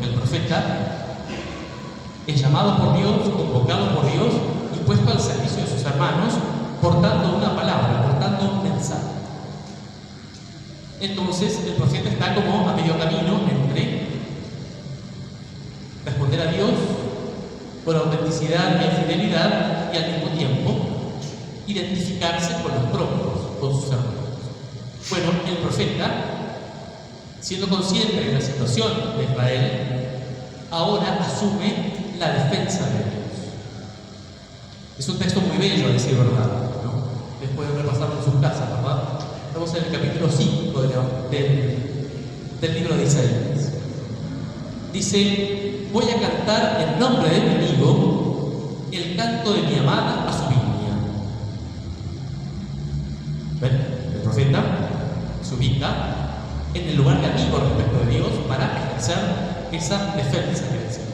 porque el profeta es llamado por Dios, convocado por Dios y puesto al servicio de sus hermanos, portando una palabra, portando un mensaje. Entonces el profeta está como a medio camino entre responder a Dios con autenticidad y fidelidad y al mismo tiempo identificarse con los propios, con sus hermanos. Bueno, el profeta, siendo consciente de la situación de Israel, ahora asume la defensa de Dios. Es un texto muy bello, a decir verdad, ¿no? Después de repasarlo en sus casas, ¿verdad? Estamos en el capítulo 5 del libro de Isaías. Dice: voy a cantar en nombre de mi amigo el canto de mi amada a su viña. ¿Ven? El profeta se ubica en el lugar de amigo respecto de Dios para ejercer esa defensa que decimos.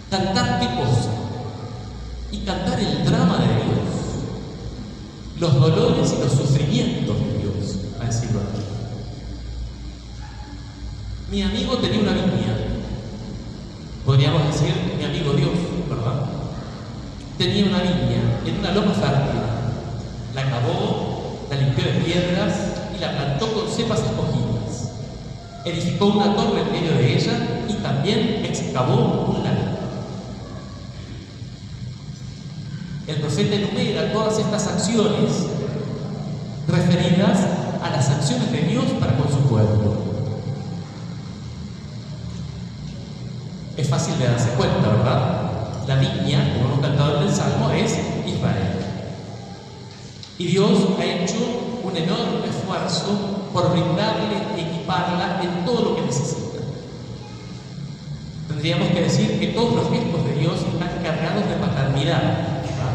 Cantar qué cosa, y cantar el drama de Dios, los dolores y los sufrimientos de Dios, a decirlo aquí. Mi amigo tenía una viña, podríamos decir mi amigo Dios, ¿verdad? Tenía una viña en una loma fértil, la cavó, la limpió de piedras y la plantó con cepas escogidas. Edificó una torre en medio de ella y también excavó un lago. El profeta enumera todas estas acciones referidas a las acciones de Dios para con su pueblo. Es fácil de darse cuenta, ¿verdad? La viña, como hemos cantado en el Salmo, es Israel. Y Dios ha hecho un enorme esfuerzo por brindarle y equiparla en todo lo que necesita. Tendríamos que decir que todos los gestos de Dios están cargados de paternidad, ¿verdad?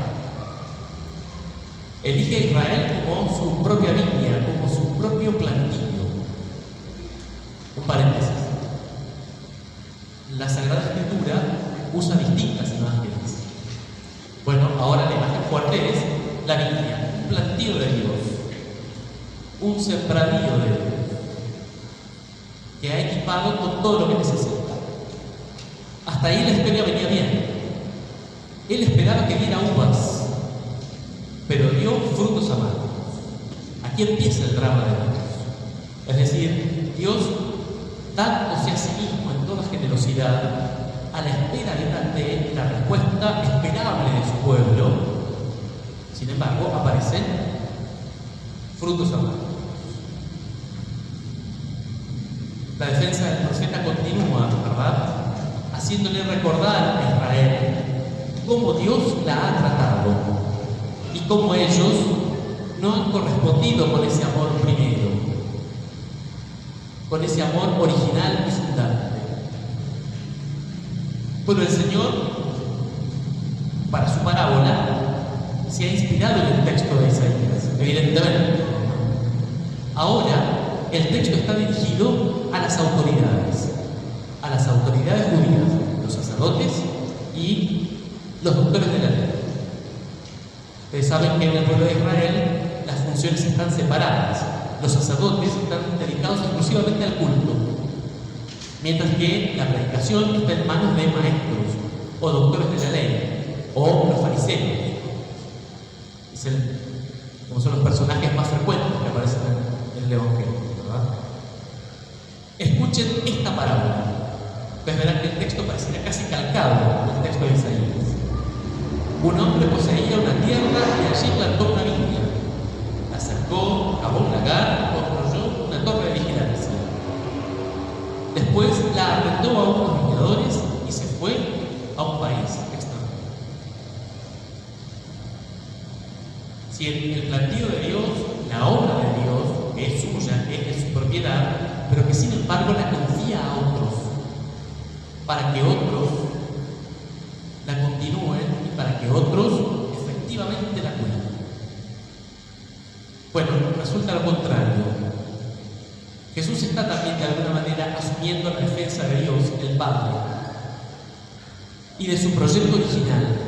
Elige a Israel como su propia viña, como su propio plantillo. Un paréntesis. La Sagrada Escritura usa distintas imágenes. Bueno, ahora la imagen fuerte es la viña, un plantío de Dios, un sembradío de Dios, que ha equipado con todo lo que necesita. Hasta ahí la historia venía bien. Él esperaba que diera uvas, pero dio frutos amargos. Aquí empieza el drama de Dios. Es decir, Dios, dándose a sí mismo en toda generosidad, a la espera de la respuesta esperable de su pueblo, sin embargo, aparecen frutos amargos. La defensa del profeta continúa, ¿verdad?, haciéndole recordar a Israel cómo Dios la ha tratado y cómo ellos no han correspondido con ese amor primero, con ese amor original y fundante. Bueno, el Señor, para su parábola, se ha inspirado en el texto de Isaías, evidentemente. Ahora, el texto está dirigido a las autoridades judías, los sacerdotes y los doctores de la ley. Ustedes saben que en el pueblo de Israel las funciones están separadas. Los sacerdotes están dedicados exclusivamente al culto, mientras que la predicación está en manos de maestros o doctores de la ley o los fariseos. Como son los personajes más frecuentes que aparecen en el Evangelio, ¿verdad? Escuchen esta parábola. Ustedes verán que el texto pareciera casi calcado del texto de Isaías. Un hombre poseía una tierra y allí plantó una viña. La cercó, cavó un lagar y construyó una torre de vigilancia. Después la arrendó a unos viñadores y se fue a un país extranjero. Si el plantío de Dios, la obra de Dios, que es suya, que es de su propiedad, pero que sin embargo la confía a otros, para que otros la continúen y para que otros efectivamente la cuiden. Bueno, resulta lo contrario. Jesús está también de alguna manera asumiendo la defensa de Dios, el Padre, y de su proyecto original.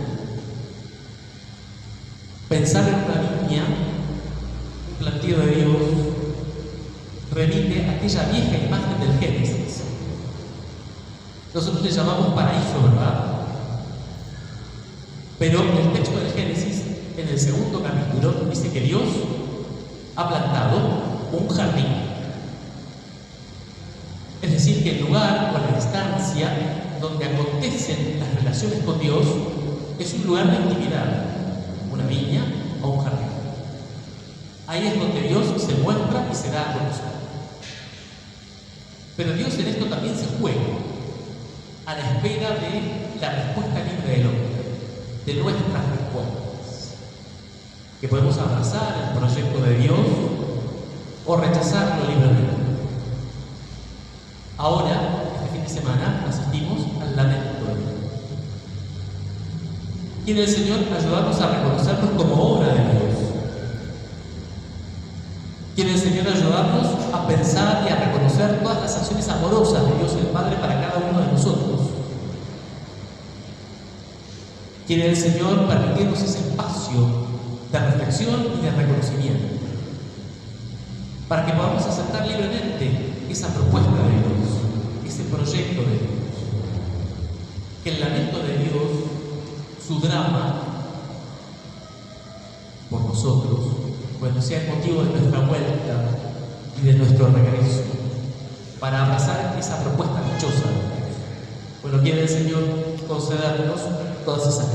Pensar en una viña, un plantío de Dios, remite a aquella vieja imagen del Génesis, Nosotros le llamamos paraíso, ¿verdad? Pero el texto de Génesis, en el segundo capítulo, dice que Dios ha plantado un jardín. Es decir, que el lugar o la instancia donde acontecen las relaciones con Dios es un lugar de intimidad, una viña o un jardín. Ahí es donde Dios se muestra y se da a conocer. Pero Dios en esto también se juega, a la espera de la respuesta libre del hombre, de nuestras respuestas. Que podemos abrazar el proyecto de Dios o rechazarlo libremente. Ahora, este fin de semana, asistimos al lamento de Dios. Quiere el Señor ayudarnos a reconocernos como obra de Dios. Quiere el Señor ayudarnos a pensar y a reconocer todas las acciones amorosas de Dios el Padre para cada uno de nosotros. Quiere el Señor permitirnos ese espacio de reflexión y de reconocimiento, para que podamos aceptar libremente esa propuesta de Dios, ese proyecto de Dios. Que el lamento de Dios, su drama por nosotros, bueno, sea el motivo de nuestra vuelta y de nuestro regreso, para abrazar esa propuesta dichosa. Bueno, quiere el Señor concedernos todas esas